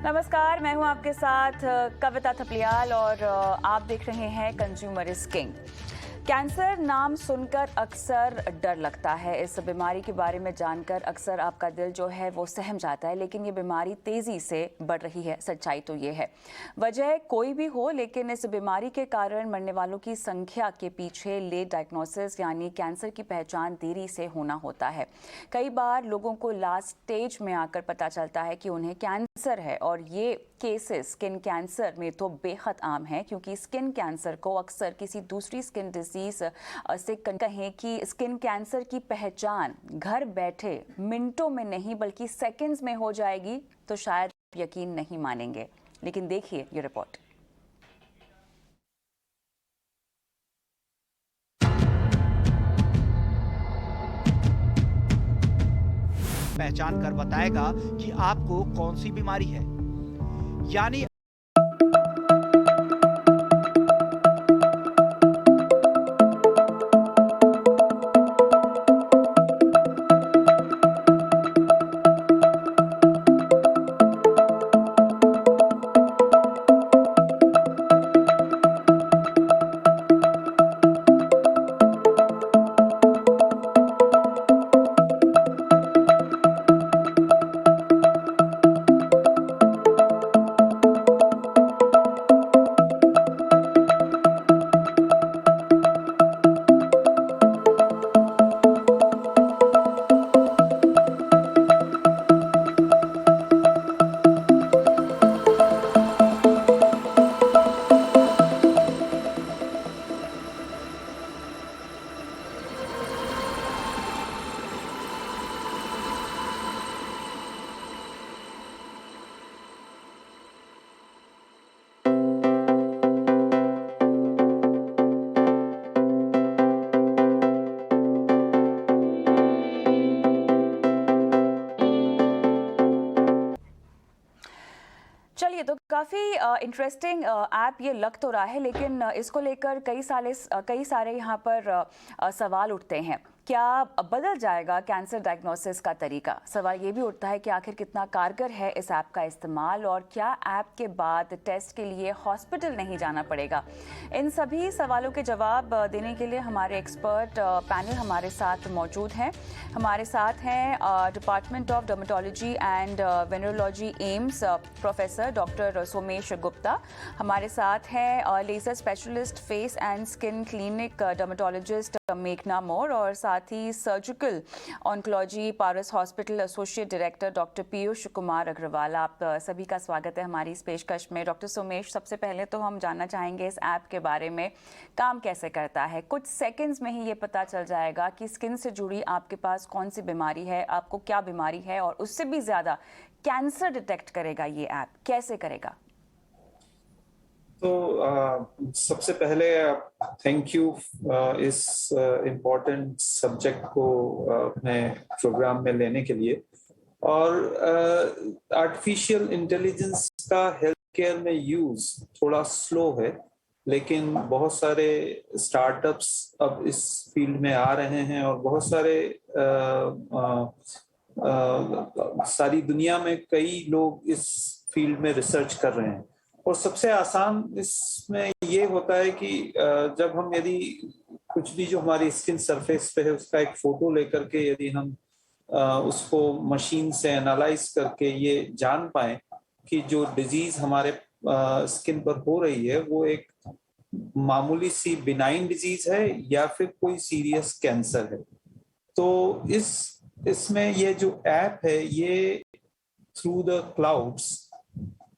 नमस्कार, मैं हूं आपके साथ कविता थपलियाल और आप देख रहे हैं कंज्यूमर इज किंग। कैंसर नाम सुनकर अक्सर डर लगता है। इस बीमारी के बारे में जानकर अक्सर आपका दिल जो है वो सहम जाता है, लेकिन ये बीमारी तेज़ी से बढ़ रही है। सच्चाई तो ये है, वजह कोई भी हो, लेकिन इस बीमारी के कारण मरने वालों की संख्या के पीछे लेट डायग्नोसिस यानी कैंसर की पहचान देरी से होना होता है। कई बार लोगों को लास्ट स्टेज में आकर पता चलता है कि उन्हें कैंसर है, और ये केसेस स्किन कैंसर में तो बेहद आम है, क्योंकि स्किन कैंसर को अक्सर किसी दूसरी स्किन डिजीज से कहें कि स्किन कैंसर की पहचान घर बैठे मिनटों में नहीं बल्कि सेकंड्स में हो जाएगी तो शायद यकीन नहीं मानेंगे। लेकिन देखिए ये रिपोर्ट। पहचान कर बताएगा कि आपको कौन सी बीमारी है। यानी चलिए, तो काफ़ी इंटरेस्टिंग ऐप ये लग तो रहा है, लेकिन इसको लेकर कई सारे यहाँ पर सवाल उठते हैं। क्या बदल जाएगा कैंसर डायग्नोसिस का तरीका? सवाल ये भी उठता है कि आखिर कितना कारगर है इस ऐप का इस्तेमाल, और क्या ऐप के बाद टेस्ट के लिए हॉस्पिटल नहीं जाना पड़ेगा? इन सभी सवालों के जवाब देने के लिए हमारे एक्सपर्ट पैनल हमारे साथ मौजूद हैं। हमारे साथ हैं department of dermatology and venereology AIIMS professor doctor Somesh Gupta. हमारे साथ हैं laser specialist face and skin clinic dermatologist मेघना मोर, और साथ ही surgical oncology Paras hospital associate director doctor Piyush Kumar Agarwal. आप सभी का स्वागत है हमारी इस पेशकश में। डॉक्टर सोमेश, सबसे पहले तो हम जानना चाहेंगे इस ऐप के बारे में, काम कैसे करता है? कुछ सेकंड्स में ही ये पता चल जाएगा कि स्किन से जुड़ी आपके पास कौन सी बीमारी है, आपको क्या बीमारी है, और उससे भी ज़्यादा कैंसर डिटेक्ट करेगा ये ऐप। कैसे करेगा? तो सबसे पहले थैंक यू इस इम्पोर्टेंट सब्जेक्ट को अपने प्रोग्राम में लेने के लिए। और आर्टिफिशियल इंटेलिजेंस का हेल्थ केयर में यूज थोड़ा स्लो है, लेकिन बहुत सारे स्टार्टअप्स अब इस फील्ड में आ रहे हैं, और बहुत सारे सारी दुनिया में कई लोग इस फील्ड में रिसर्च कर रहे हैं। और सबसे आसान इसमें ये होता है कि जब हम यदि कुछ भी जो हमारी स्किन सरफेस पे है उसका एक फोटो लेकर के यदि हम उसको मशीन से एनालाइज करके ये जान पाए कि जो डिजीज हमारे स्किन पर हो रही है वो एक मामूली सी बिनाइन डिजीज है या फिर कोई सीरियस कैंसर है, तो इसमें ये जो ऐप है ये through the clouds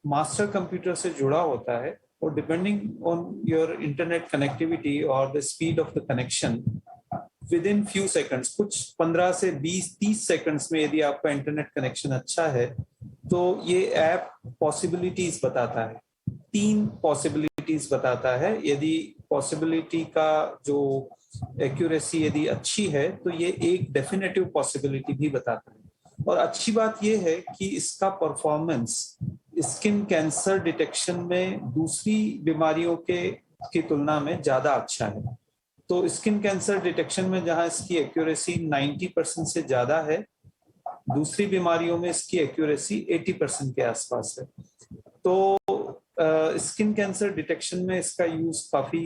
master computer से जुड़ा होता है, और depending on your internet connectivity और the speed of the connection within few seconds, कुछ 15 से 20-30 सेकंड्स में यदि आपका इंटरनेट कनेक्शन अच्छा है तो ये ऐप पॉसिबिलिटीज बताता है। 3 पॉसिबिलिटीज बताता है। यदि पॉसिबिलिटी का जो एक्यूरेसी यदि अच्छी है तो ये एक डेफिनेटिव पॉसिबिलिटी भी बताता है। और अच्छी बात ये है कि इसका परफॉर्मेंस स्किन कैंसर डिटेक्शन में दूसरी बीमारियों की तुलना में ज्यादा अच्छा है। तो स्किन कैंसर डिटेक्शन में जहां इसकी एक्यूरेसी 90% से ज्यादा है, दूसरी बीमारियों में इसकी एक्यूरेसी 80% के आसपास है। तो स्किन कैंसर डिटेक्शन में इसका यूज काफी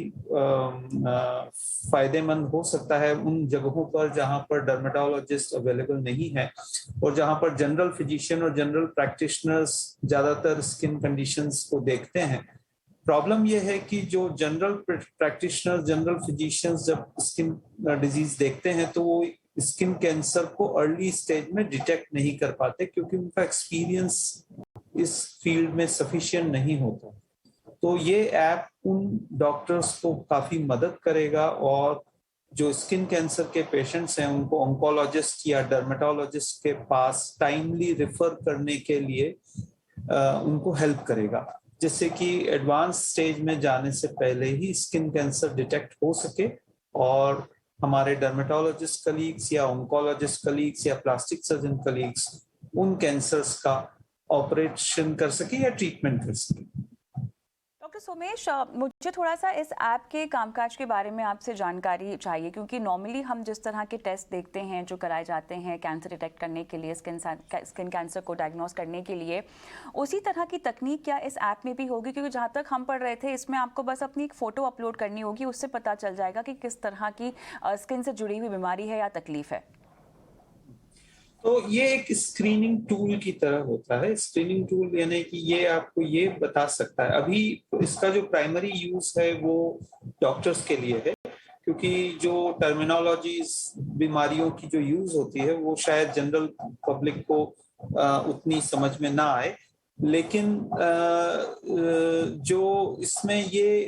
फायदेमंद हो सकता है उन जगहों पर जहां पर डर्मेटोलॉजिस्ट अवेलेबल नहीं है और जहां पर जनरल फिजिशियन और जनरल प्रैक्टिशनर्स ज्यादातर स्किन कंडीशंस को देखते हैं। प्रॉब्लम यह है कि जो जनरल प्रैक्टिशनर्स, जनरल फिजिशियंस जब स्किन डिजीज देखते हैं तो वो स्किन कैंसर को अर्ली स्टेज में डिटेक्ट नहीं कर पाते क्योंकि उनका एक्सपीरियंस इस फील्ड में सफिशिएंट नहीं होता। तो ये ऐप उन डॉक्टर्स को काफी मदद करेगा और जो स्किन कैंसर के पेशेंट्स हैं उनको ऑन्कोलॉजिस्ट या डर्मेटोलॉजिस्ट के पास टाइमली रेफर करने के लिए उनको हेल्प करेगा, जिससे कि एडवांस स्टेज में जाने से पहले ही स्किन कैंसर डिटेक्ट हो सके और हमारे डर्मेटोलॉजिस्ट कलीग्स या ऑन्कोलॉजिस्ट कलीग्स या प्लास्टिक सर्जन कलीग्स उन कैंसर्स का ऑपरेशन कर सके या ट्रीटमेंट कर सके। डॉक्टर सोमेश, मुझे थोड़ा सा इस ऐप के कामकाज के बारे में आपसे जानकारी चाहिए, क्योंकि नॉर्मली हम जिस तरह के टेस्ट देखते हैं जो कराए जाते हैं कैंसर डिटेक्ट करने के लिए, स्किन कैंसर को डायग्नोस करने के लिए, उसी तरह की तकनीक क्या इस ऐप में भी होगी? क्योंकि जहाँ तक हम पढ़ रहे थे इसमें आपको बस अपनी एक फ़ोटो अपलोड करनी होगी, उससे पता चल जाएगा कि किस तरह की स्किन से जुड़ी हुई बीमारी है या तकलीफ है। तो ये एक स्क्रीनिंग टूल की तरह होता है। स्क्रीनिंग टूल यानी कि ये आपको ये बता सकता है, अभी इसका जो प्राइमरी यूज है वो डॉक्टर्स के लिए है, क्योंकि जो टर्मिनोलॉजीज बीमारियों की जो यूज होती है वो शायद जनरल पब्लिक को उतनी समझ में ना आए। लेकिन जो इसमें ये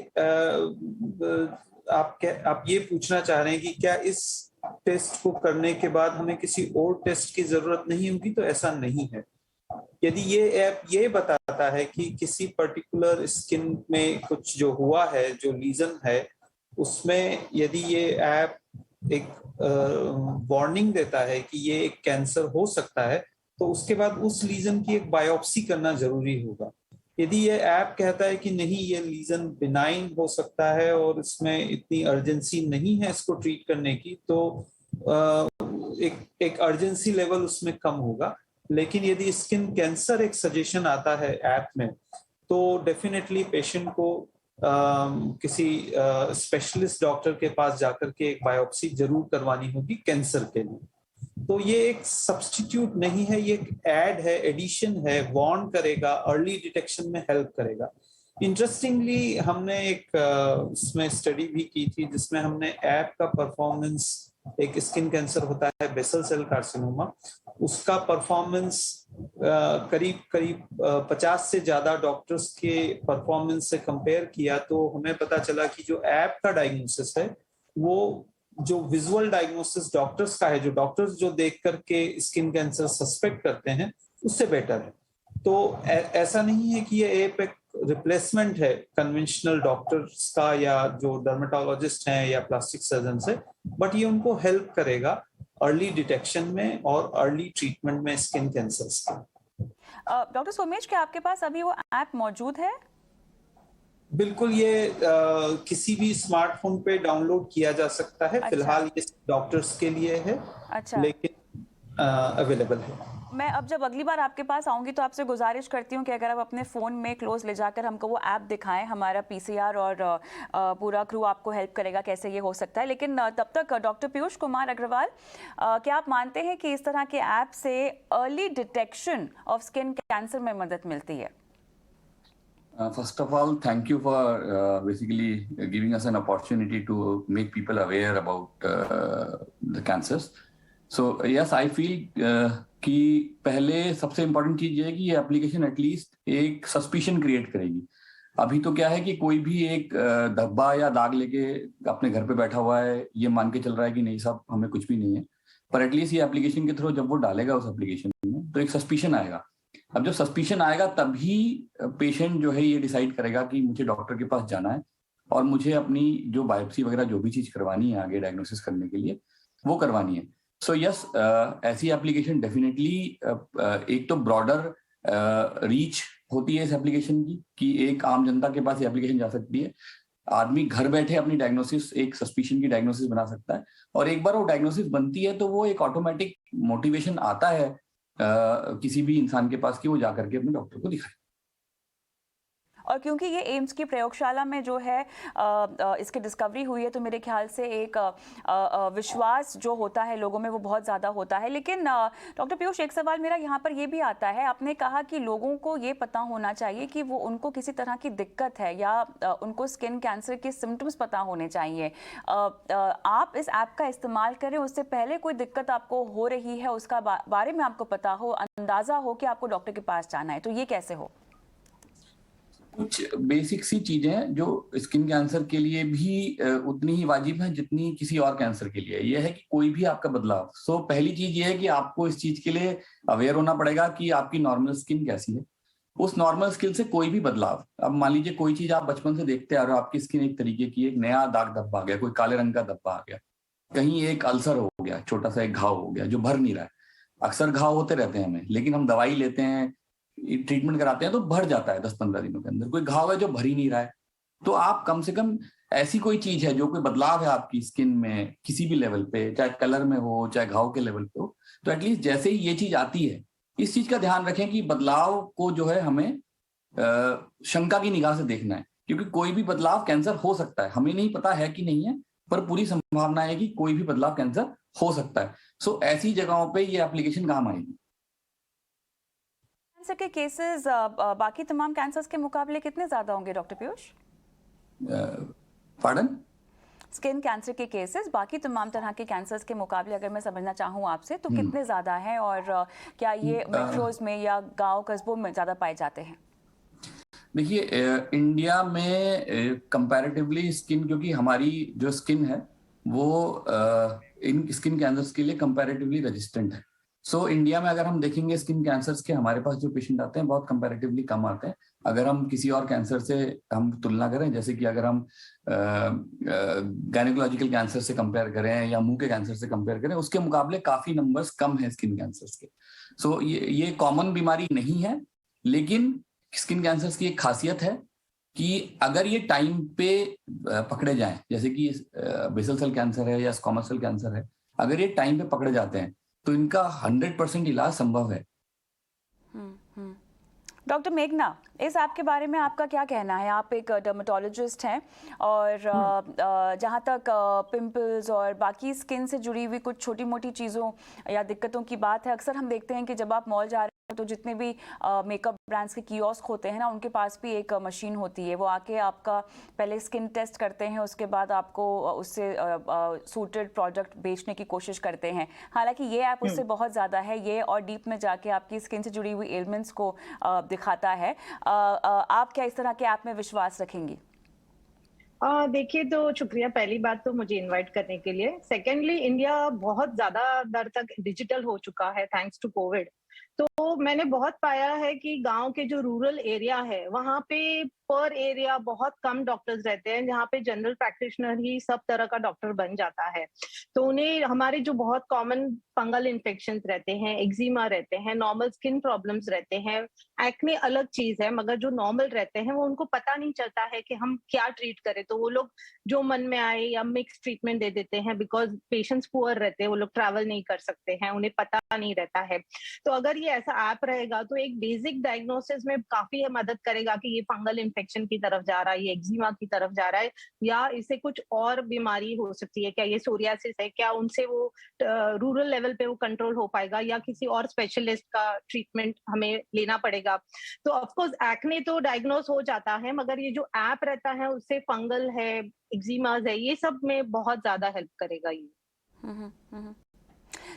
आप ये पूछना चाह रहे हैं कि क्या इस टेस्ट को करने के बाद हमें किसी और टेस्ट की जरूरत नहीं होगी, तो ऐसा नहीं है। यदि ये ऐप ये बताता है कि किसी पर्टिकुलर स्किन में कुछ जो हुआ है, जो लीजन है, उसमें यदि ये ऐप एक वार्निंग देता है कि ये एक कैंसर हो सकता है, तो उसके बाद उस लीजन की एक बायोप्सी करना जरूरी होगा। यदि ये ऐप कहता है कि नहीं, ये लीजन बिनाइन हो सकता है और इसमें इतनी अर्जेंसी नहीं है इसको ट्रीट करने की, तो एक अर्जेंसी लेवल उसमें कम होगा। लेकिन यदि स्किन कैंसर एक सजेशन आता है ऐप में, तो डेफिनेटली पेशेंट को किसी स्पेशलिस्ट डॉक्टर के पास जाकर के एक बायोप्सी जरूर करवानी होगी कैंसर के लिए। तो ये एक सब्स्टिट्यूट नहीं है, ये एक ऐड है, एडिशन है, वार्न करेगा, अर्ली डिटेक्शन में हेल्प करेगा। इंटरेस्टिंगली हमने एक इसमें स्टडी भी की थी जिसमें हमने ऐप का परफॉर्मेंस, एक स्किन कैंसर होता है बेसल सेल कार्सिनोमा, उसका परफॉर्मेंस करीब 50 से ज्यादा डॉक्टर्स के परफॉर्मेंस से कंपेयर किया, तो हमें पता चला कि जो ऐप का डायग्नोसिस है वो जो विजुअल डायग्नोसिस डॉक्टर्स का है, जो डॉक्टर्स जो देख करके स्किन कैंसर सस्पेक्ट करते हैं, उससे बेटर है। तो ऐसा नहीं है कि ये ऐप एक रिप्लेसमेंट है कन्वेंशनल डॉक्टर्स का या जो डर्मेटोलॉजिस्ट हैं या प्लास्टिक सर्जन से, बट ये उनको हेल्प करेगा अर्ली डिटेक्शन में और अर्ली ट्रीटमेंट में स्किन कैंसर्स का। डॉक्टर सोमेश, क्या आपके पास अभी वो ऐप मौजूद है? बिल्कुल, ये किसी भी स्मार्टफोन पे डाउनलोड किया जा सकता है। फिलहाल ये डॉक्टर्स के लिए है, लेकिन अवेलेबल है। मैं अब जब अगली बार आपके पास आऊंगी तो आपसे गुजारिश करती हूँ कि अगर आप अपने फ़ोन में क्लोज ले जाकर हमको वो ऐप दिखाएं, हमारा पीसीआर और पूरा क्रू आपको हेल्प करेगा कैसे ये हो सकता है। लेकिन तब तक डॉक्टर पीयूष कुमार अग्रवाल, क्या आप मानते हैं कि इस तरह के ऐप से early detection of skin cancer में मदद मिलती है? First of all, thank you for basically giving us an opportunity to make people aware about the cancers. So yes, I feel कि पहले सबसे इम्पोर्टेंट चीज ये है कि ये एप्लीकेशन एटलीस्ट एक सस्पिशन क्रिएट करेगी। अभी तो क्या है कि कोई भी एक धब्बा या दाग लेके अपने घर पे बैठा हुआ है, ये मान के चल रहा है कि नहीं साहब हमें कुछ भी नहीं है, पर एटलीस्ट ये एप्लीकेशन के थ्रू जब वो डालेगा उस एप्लीकेशन में तो एक सस्पिशन आएगा। अब जब सस्पिशन आएगा तभी पेशेंट जो है ये डिसाइड करेगा कि मुझे डॉक्टर के पास जाना है और मुझे अपनी जो बायोप्सी वगैरह जो भी चीज करवानी है आगे डायग्नोसिस करने के लिए वो करवानी है। सो यस, ऐसी एप्लीकेशन डेफिनेटली एक तो ब्रॉडर रीच होती है इस एप्लीकेशन की कि एक आम जनता के पास ये एप्लीकेशन जा सकती है। आदमी घर बैठे अपनी डायग्नोसिस, एक सस्पिशन की डायग्नोसिस बना सकता है और एक बार वो डायग्नोसिस बनती है तो वो एक ऑटोमेटिक मोटिवेशन आता है किसी भी इंसान के पास कि वो जाकर के अपने डॉक्टर को दिखाए। और क्योंकि ये एम्स की प्रयोगशाला में जो है इसकी डिस्कवरी हुई है, तो मेरे ख्याल से एक विश्वास जो होता है लोगों में वो बहुत ज़्यादा होता है। लेकिन डॉक्टर पीयूष, एक सवाल मेरा यहाँ पर ये भी आता है, आपने कहा कि लोगों को ये पता होना चाहिए कि वो उनको किसी तरह की दिक्कत है या उनको स्किन कैंसर के सिम्टम्स पता होने चाहिए। आप इस ऐप का इस्तेमाल करें, उससे पहले कोई दिक्कत आपको हो रही है उसका बारे में आपको पता हो, अंदाजा हो कि आपको डॉक्टर के पास जाना है, तो ये कैसे हो? कुछ बेसिक सी चीजें हैं जो स्किन कैंसर के लिए भी उतनी ही वाजिब है जितनी किसी और कैंसर के लिए। यह है कि कोई भी आपका बदलाव, पहली चीज ये है कि आपको इस चीज के लिए अवेयर होना पड़ेगा कि आपकी नॉर्मल स्किन कैसी है। उस नॉर्मल स्किन से कोई भी बदलाव, अब मान लीजिए कोई चीज आप बचपन से देखते आ रहे हो, आपकी स्किन एक तरीके की, एक नया दाग धब्बा आ गया, कोई काले रंग का धब्बा आ गया, कहीं एक अल्सर हो गया, छोटा सा एक घाव हो गया जो भर नहीं रहा है। अक्सर घाव होते रहते हैं हमें, लेकिन हम दवाई लेते हैं, ट्रीटमेंट कराते हैं तो भर जाता है 10-15 दिनों के अंदर। कोई घाव है जो भर ही नहीं रहा है, तो आप कम से कम ऐसी कोई चीज है जो कोई बदलाव है आपकी स्किन में किसी भी लेवल पे, चाहे कलर में हो चाहे घाव के लेवल पे हो, तो एटलीस्ट जैसे ही ये चीज आती है इस चीज का ध्यान रखें कि बदलाव को जो है हमें शंका की निगाह से देखना है, क्योंकि कोई भी बदलाव कैंसर हो सकता है। हमें नहीं पता है कि नहीं है, पर पूरी संभावना है कि कोई भी बदलाव कैंसर हो सकता है। ऐसी जगहों पे ये एप्लीकेशन काम आएगी। कैंसर के केसेस बाकी तमाम कैंसर्स के मुकाबले कितने ज्यादा होंगे doctor Piyush? Pardon? Skin cancer के केसेस बाकी तमाम तरह के कैंसर्स के मुकाबले अगर मैं समझना चाहूँ आपसे, तो कितने ज़्यादा हैं, और क्या ये मेट्रोज में या गांव कस्बों में ज़्यादा पाए जाते हैं? देखिए, इंडिया में कंपैरेटिवली स्किन, क्योंकि हमारी जो स्किन है वो इन स्किन कैंसर्स के लिए कंपैरेटिवली रेजिस्टेंट है। इंडिया में अगर हम देखेंगे स्किन कैंसर्स के, हमारे पास जो पेशेंट आते हैं बहुत कंपैरेटिवली कम आते हैं। अगर हम किसी और कैंसर से हम तुलना करें, जैसे कि अगर हम गायनेकोलॉजिकल कैंसर से कंपेयर करें या मुंह के कैंसर से कंपेयर करें, उसके मुकाबले काफी नंबर्स कम है स्किन कैंसर्स के। ये कॉमन बीमारी नहीं है, लेकिन स्किन कैंसर्स की एक खासियत है कि अगर ये टाइम पे पकड़े जाएं, जैसे कि बेसल सेल कैंसर है या स्क्वामस सेल कैंसर है, अगर ये टाइम पे पकड़े जाते हैं तो इनका 100% इलाज संभव है। डॉक्टर मेघना, इस ऐप के बारे में आपका क्या कहना है? आप एक डर्मेटोलॉजिस्ट हैं, और जहाँ तक पिंपल्स और बाकी स्किन से जुड़ी हुई कुछ छोटी मोटी चीज़ों या दिक्कतों की बात है, अक्सर हम देखते हैं कि जब आप मॉल जा रहे हैं तो जितने भी मेकअप ब्रांड्स के कियोस्क होते हैं ना, उनके पास भी एक मशीन होती है। वो आके आपका पहले स्किन टेस्ट करते हैं, उसके बाद आपको उससे सूटेड प्रोडक्ट बेचने की कोशिश करते हैं। हालांकि ये ऐप उससे बहुत ज़्यादा है, ये और डीप में जाके आपकी स्किन से जुड़ी हुई एलिमेंट्स को दिखाता है। आप क्या इस तरह के ऐप में विश्वास रखेंगी? देखिए, तो शुक्रिया पहली बात तो मुझे इनवाइट करने के लिए। सेकेंडली, इंडिया बहुत ज्यादा दर तक डिजिटल हो चुका है थैंक्स टू कोविड। तो मैंने बहुत पाया है कि गांव के जो रूरल एरिया है वहां पे पर एरिया बहुत कम डॉक्टर्स रहते हैं, जहाँ पे जनरल प्रैक्टिशनर ही सब तरह का डॉक्टर बन जाता है। तो उन्हें हमारे जो बहुत कॉमन फंगल इन्फेक्शंस रहते हैं, एक्जिमा रहते हैं, नॉर्मल स्किन प्रॉब्लम्स रहते हैं, एक्ने अलग चीज है, मगर जो नॉर्मल रहते हैं वो उनको पता नहीं चलता है कि हम क्या ट्रीट करें। तो वो लोग जो मन में आए या मिक्स ट्रीटमेंट दे देते हैं, बिकॉज पेशेंट्स पुअर रहते हैं, वो लोग ट्रैवल नहीं कर सकते हैं, उन्हें पता नहीं रहता है। तो अगर ये ऐसा ऐप रहेगा तो एक बेसिक डायग्नोसिस में काफी मदद करेगा कि ये फंगल इन्फेक्शन की तरफ जा रहा है, ये एक्जिमा की तरफ जा रहा है, या इसे कुछ और बीमारी हो सकती है, क्या ये सोरियासिस है, क्या उनसे वो रूरल लेवल पे वो कंट्रोल हो पाएगा, या किसी और स्पेशलिस्ट का ट्रीटमेंट हमें लेना पड़ेगा। तो ऑफकोर्स एक्ने तो डायग्नोस हो जाता है, मगर ये जो ऐप रहता है उससे फंगल है, एक्जिमाज है, ये सब में बहुत ज्यादा हेल्प करेगा ये।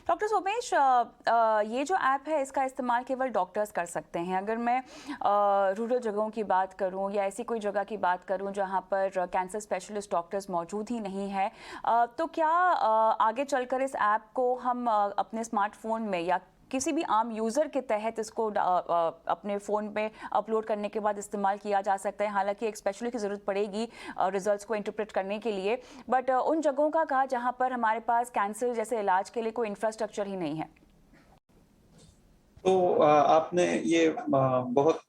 डॉक्टर सोमेश, ये जो ऐप है इसका इस्तेमाल केवल डॉक्टर्स कर सकते हैं। अगर मैं रूरल जगहों की बात करूं या ऐसी कोई जगह की बात करूं जहां पर कैंसर स्पेशलिस्ट डॉक्टर्स मौजूद ही नहीं है, तो क्या आगे चलकर इस ऐप को हम अपने स्मार्टफोन में या किसी भी आम यूज़र के तहत इसको अपने फ़ोन पे अपलोड करने के बाद इस्तेमाल किया जा सकता है? हालांकि एक स्पेशलिस्ट की ज़रूरत पड़ेगी रिजल्ट्स को इंटरप्रेट करने के लिए, बट उन जगहों का कहा जहां पर हमारे पास कैंसर जैसे इलाज के लिए कोई इंफ्रास्ट्रक्चर ही नहीं है। तो आपने ये बहुत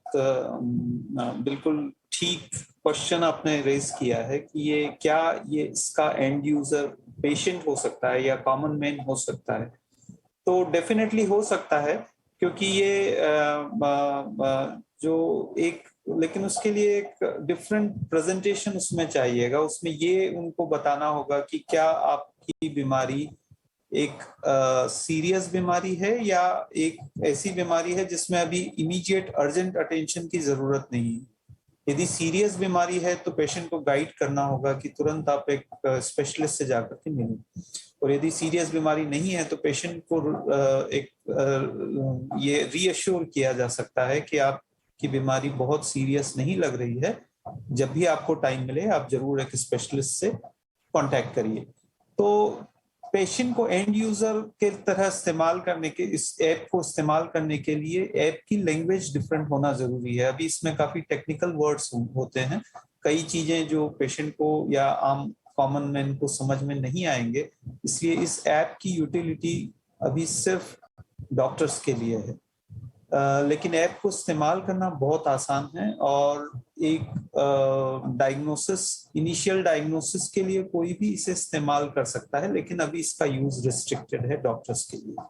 बिल्कुल ठीक क्वेश्चन आपने रेज किया है कि ये इसका एंड यूजर पेशेंट हो सकता है या कॉमन मैन हो सकता है। तो डेफिनेटली हो सकता है, क्योंकि ये जो एक, लेकिन उसके लिए एक डिफरेंट प्रेजेंटेशन उसमें चाहिएगा। उसमें ये उनको बताना होगा कि क्या आपकी बीमारी एक सीरियस बीमारी है या एक ऐसी बीमारी है जिसमें अभी इमीडिएट अर्जेंट अटेंशन की जरूरत नहीं है। यदि सीरियस बीमारी है तो पेशेंट को गाइड करना होगा कि तुरंत आप एक स्पेशलिस्ट से जाकर के मिलें, और यदि सीरियस बीमारी नहीं है तो पेशेंट को ये रीअश्योर किया जा सकता है कि आपकी बीमारी बहुत सीरियस नहीं लग रही है, जब भी आपको टाइम मिले आप जरूर एक स्पेशलिस्ट से कांटेक्ट करिए। तो पेशेंट को एंड यूजर के तरह इस्तेमाल करने के, इस ऐप को इस्तेमाल करने के लिए ऐप की लैंग्वेज डिफरेंट होना जरूरी है। अभी इसमें काफी टेक्निकल वर्ड्स होते हैं, कई चीजें जो पेशेंट को या आम कॉमन मैन को समझ में नहीं आएंगे, इसलिए इस ऐप की यूटिलिटी अभी सिर्फ डॉक्टर्स के लिए है। लेकिन ऐप को इस्तेमाल करना बहुत आसान है, और एक डायग्नोसिस, इनिशियल डायग्नोसिस के लिए कोई भी इसे इस्तेमाल कर सकता है, लेकिन अभी इसका यूज रिस्ट्रिक्टेड है डॉक्टर्स के लिए।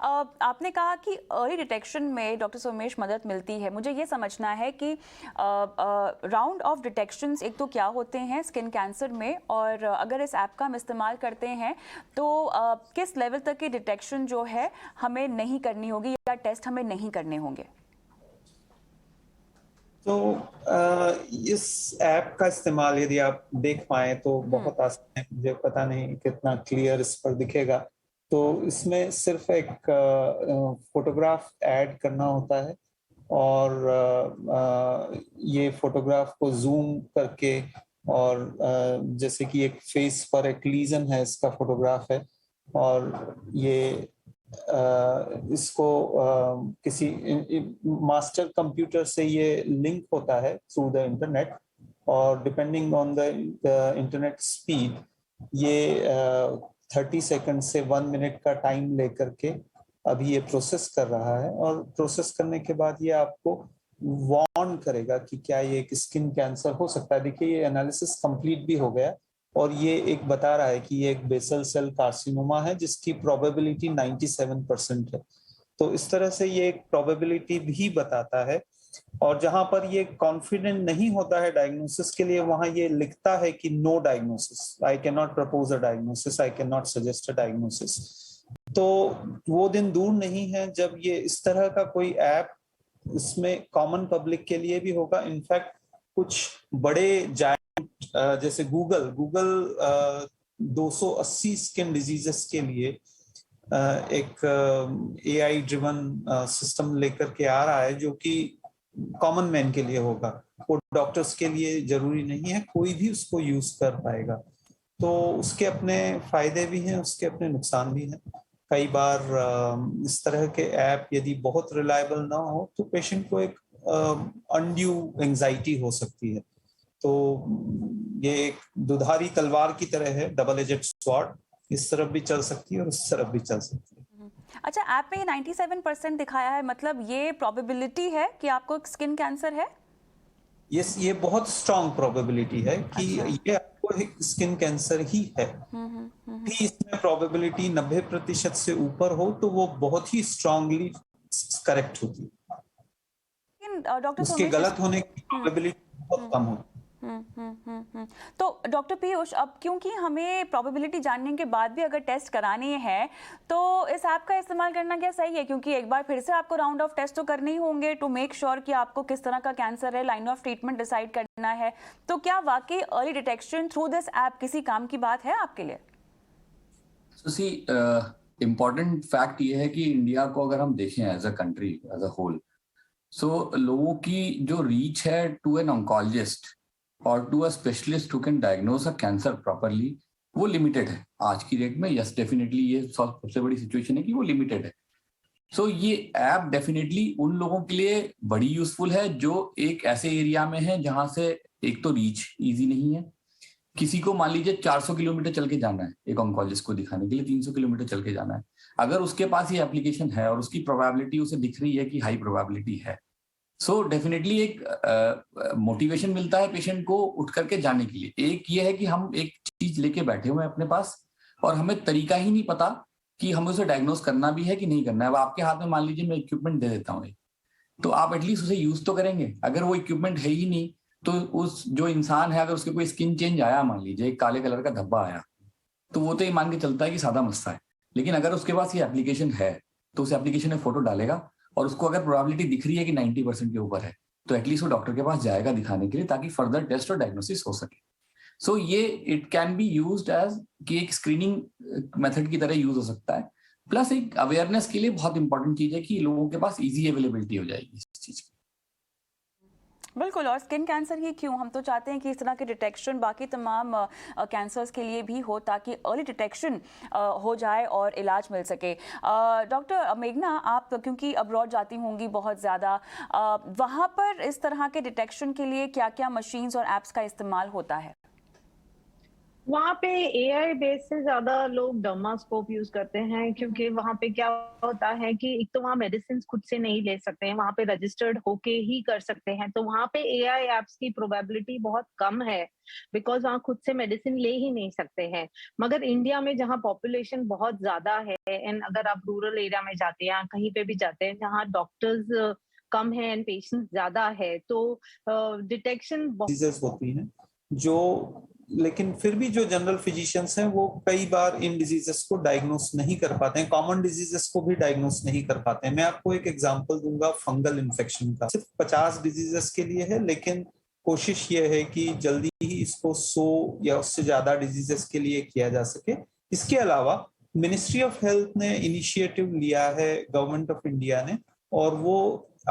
आपने कहा कि अर्ली डिटेक्शन में डॉक्टर सोमेश मदद मिलती है। मुझे ये समझना है कि राउंड ऑफ डिटेक्शंस एक तो क्या होते हैं स्किन कैंसर में, और अगर इस ऐप का हम इस्तेमाल करते हैं तो किस लेवल तक की डिटेक्शन जो है हमें नहीं करनी होगी या टेस्ट हमें नहीं करने होंगे? तो इस ऐप का इस्तेमाल यदि आप देख पाए तो बहुत आसान है। मुझे पता नहीं कितना क्लियर इस पर दिखेगा। तो इसमें सिर्फ एक फोटोग्राफ ऐड करना होता है, और ये फोटोग्राफ को जूम करके, और जैसे कि एक फेस पर एक लीजन है, इसका फोटोग्राफ है, और ये इसको किसी मास्टर कंप्यूटर से ये लिंक होता है थ्रू द इंटरनेट, और depending on the internet speed ये 30 सेकंड से 1 मिनट का टाइम लेकर के अभी ये प्रोसेस कर रहा है। और प्रोसेस करने के बाद ये आपको वार्न करेगा कि क्या ये एक स्किन कैंसर हो सकता है। देखिए ये एनालिसिस कंप्लीट भी हो गया, और ये एक बता रहा है कि ये एक बेसल सेल कार्सिनोमा है जिसकी प्रोबेबिलिटी 97% है। तो इस तरह से ये एक प्रोबेबिलिटी भी बताता है। और जहां पर ये कॉन्फिडेंट नहीं होता है डायग्नोसिस के लिए, वहां ये लिखता है कि no diagnosis, I can not propose a diagnosis, I can not suggest a diagnosis. तो वो दिन दूर नहीं है जब ये इस तरह का कोई ऐप इसमें कॉमन पब्लिक के लिए भी होगा। इनफैक्ट कुछ बड़े जायंट जैसे गूगल 280 स्किन डिजीजेस के लिए एक AI ड्रिवन सिस्टम लेकर के आ रहा है, जो कि कॉमन मैन के लिए होगा, वो डॉक्टर्स के लिए जरूरी नहीं है, कोई भी उसको यूज कर पाएगा। तो उसके अपने फायदे भी हैं, उसके अपने नुकसान भी हैं। कई बार इस तरह के ऐप यदि बहुत रिलायबल ना हो तो पेशेंट को एक अनड्यू एंजाइटी हो सकती है। तो ये एक दुधारी तलवार की तरह है, डबल एजेड स्वॉर्ड, इस तरफ भी चल सकती है और उस तरफ भी चल सकती है। अच्छा, ऐप में 97% दिखाया है, मतलब ये प्रोबेबिलिटी है कि आपको स्किन कैंसर है? यस, ये बहुत स्ट्रांग प्रोबेबिलिटी है कि ये आपको एक स्किन कैंसर ही है। भी इसमें प्रोबेबिलिटी 90% से ऊपर हो तो वो बहुत ही स्ट्रांगली करेक्ट होती है। डॉक्टर उसके गलत होने की प्रोबेबिलिटी बहुत कम होती है। तो डॉक्टर पीयूष, अब क्योंकि हमें प्रोबेबिलिटी जानने के बाद भी अगर टेस्ट कराने हैं तो इस ऐप का इस्तेमाल करना क्या सही है? क्योंकि एक बार फिर से आपको राउंड ऑफ टेस्ट तो करने ही होंगे टू मेक श्योर कि आपको किस तरह का कैंसर है, लाइन ऑफ ट्रीटमेंट डिसाइड करना है। तो क्या वाकई early detection through this app किसी काम की बात है आपके लिए? इम्पोर्टेंट फैक्ट ये है कि इंडिया को अगर हम देखें as a country, as a whole, so लोगों की जो रीच है टू एन ऑन्कोलॉजिस्ट और to a specialist who can diagnose a cancer properly, वो लिमिटेड है आज की डेट में। यस, डेफिनेटली ये सबसे बड़ी सिचुएशन है कि वो लिमिटेड है। सो ये ऐप डेफिनेटली उन लोगों के लिए बड़ी यूजफुल है जो एक ऐसे एरिया में है जहां से एक तो रीच इजी नहीं है। किसी को मान लीजिए 400 किलोमीटर चल के जाना है एक ऑन्कोलॉजिस्ट को दिखाने के लिए, 300 किलोमीटर चल के जाना है। अगर उसके पास ये एप्लीकेशन है और उसकी प्रोबेबिलिटी उसे दिख रही है कि हाई प्रोबेबिलिटी है, सो डेफिनेटली एक मोटिवेशन मिलता है पेशेंट को उठ करके जाने के लिए। एक ये है कि हम एक चीज लेके बैठे हुए हैं अपने पास और हमें तरीका ही नहीं पता कि हमें उसे डायग्नोस करना भी है कि नहीं करना है। अब आपके हाथ में मान लीजिए मैं इक्विपमेंट दे देता हूँ, तो आप एटलीस्ट उसे यूज तो करेंगे। अगर वो इक्विपमेंट है ही नहीं, तो उस जो इंसान है, अगर उसके कोई स्किन चेंज आया, मान लीजिए एक काले कलर का धब्बा आया, तो वो तो ये मान के चलता है कि सादा मस्सा है। लेकिन अगर उसके पास ये एप्लीकेशन है, तो उस एप्लीकेशन में फोटो डालेगा, और उसको अगर प्रोबेबिलिटी दिख रही है कि 90% के ऊपर है, तो एटलीस्ट वो डॉक्टर के पास जाएगा दिखाने के लिए, ताकि फर्दर टेस्ट और डायग्नोसिस हो सके। सो ये it can be used as कि एक स्क्रीनिंग मेथड की तरह यूज हो सकता है। प्लस एक अवेयरनेस के लिए बहुत इंपॉर्टेंट चीज है कि लोगों के पास इजी अवेलेबिलिटी हो जाएगी इस चीज की। बिल्कुल, और स्किन कैंसर ही क्यों, हम तो चाहते हैं कि इस तरह के डिटेक्शन बाकी तमाम कैंसर्स के लिए भी हो, ताकि अर्ली डिटेक्शन हो जाए और इलाज मिल सके। डॉक्टर मेघना, आप क्योंकि अब्रॉड जाती होंगी बहुत ज़्यादा, वहाँ पर इस तरह के डिटेक्शन के लिए क्या क्या मशीन्स और एप्स का इस्तेमाल होता है? वहाँ पे AI बेस से ज्यादा लोग डर्मास्कोप यूज करते हैं, क्योंकि वहाँ पे क्या होता है कि एक तो वहाँ मेडिसिन खुद से नहीं ले सकते हैं, वहाँ पे रजिस्टर्ड होके ही कर सकते हैं, तो वहाँ पे AI एप्स की प्रोबेबिलिटी बहुत कम है, बिकॉज वहाँ खुद से मेडिसिन ले ही नहीं सकते हैं। मगर इंडिया में जहाँ पॉपुलेशन बहुत ज्यादा है, एंड अगर आप रूरल एरिया में जाते हैं या कहीं पे भी जाते हैं जहाँ डॉक्टर्स कम है एंड पेशेंट्स ज्यादा है, तो डिटेक्शन डिजीजेस होती हैं जो, लेकिन फिर भी जो जनरल फिजिशियंस हैं वो कई बार इन डिजीजेस को डायग्नोस नहीं कर पाते हैं, कॉमन डिजीजेस को भी डायग्नोस नहीं कर पाते हैं। मैं आपको एक एग्जांपल दूंगा फंगल इन्फेक्शन का। सिर्फ 50 डिजीजेस के लिए है, लेकिन कोशिश ये है कि जल्दी ही इसको 100 या उससे ज्यादा डिजीजेस के लिए किया जा सके। इसके अलावा मिनिस्ट्री ऑफ हेल्थ ने इनिशिएटिव लिया है, गवर्नमेंट ऑफ इंडिया ने, और वो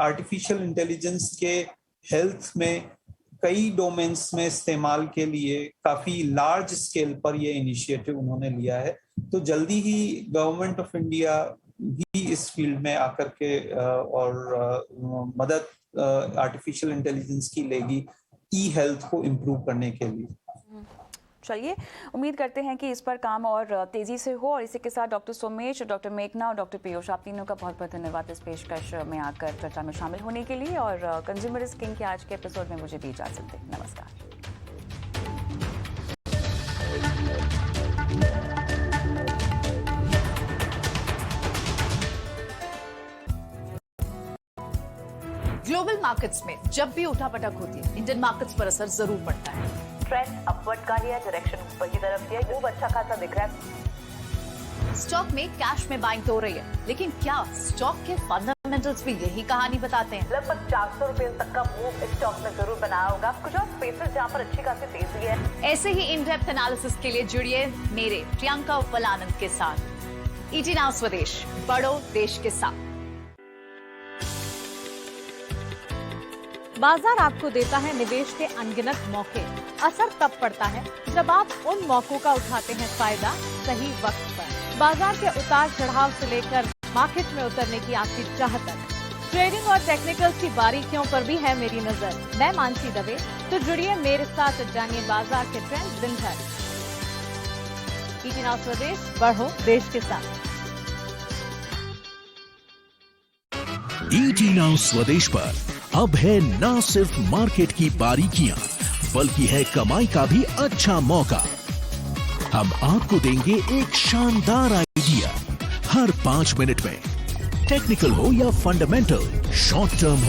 आर्टिफिशियल इंटेलिजेंस के हेल्थ में कई डोमेन्स में इस्तेमाल के लिए काफी लार्ज स्केल पर ये इनिशिएटिव उन्होंने लिया है। तो जल्दी ही गवर्नमेंट ऑफ इंडिया भी इस फील्ड में आकर के और मदद आर्टिफिशियल इंटेलिजेंस की लेगी ई हेल्थ को इम्प्रूव करने के लिए। चलिए, उम्मीद करते हैं कि इस पर काम और तेज़ी से हो। और इसी के साथ डॉक्टर सोमेश, डॉक्टर मेघना और डॉक्टर पीयूष, आप तीनों का बहुत बहुत धन्यवाद इस पेशकश में आकर चर्चा में शामिल होने के लिए। और कंज्यूमर इज किंग के आज के एपिसोड में मुझे भी इजाज़त दें। नमस्कार। ग्लोबल मार्केट्स में जब भी उठापटक होती है, इंडियन मार्केट्स पर असर जरूर पड़ता है। ट्रेंड अपवर्ड का है, डायरेक्शन ऊपर की तरफ है, मूव अच्छा खासा दिख रहा है। स्टॉक में कैश में बाइंग तो हो रही है, लेकिन क्या स्टॉक के फंडामेंटल्स भी यही कहानी बताते हैं? लगभग 400 रुपए तक का मूव इस स्टॉक में जरूर बनाया होगा। कुछ और स्पेसेस जहाँ पर अच्छी खासी तेजी है। ऐसे ही इन डेप्थ एनालिसिस के लिए जुड़िए मेरे प्रियंका उपलानंद के साथ। ईटी नाउ स्वदेश, बढ़ो देश के साथ। बाजार आपको देता है निवेश के अनगिनत मौके। असर तब पड़ता है जब आप उन मौकों का उठाते हैं फायदा सही वक्त पर। बाजार के उतार चढ़ाव से लेकर मार्केट में उतरने की आपकी चाह तक, ट्रेडिंग और टेक्निकल्स की बारीकियों पर भी है मेरी नजर। मैं मानसी दवे, तो जुड़िए मेरे साथ, जानिए बाजार के ट्रेंड दिन भर। ईटी नाउ स्वदेश, बढ़ो देश के साथ। ईटी नाउ स्वदेश पर अब है न सिर्फ मार्केट की बारीकियां, बल्कि है कमाई का भी अच्छा मौका। हम आपको देंगे एक शानदार आइडिया हर 5 मिनट में। टेक्निकल हो या फंडामेंटल, शॉर्ट टर्म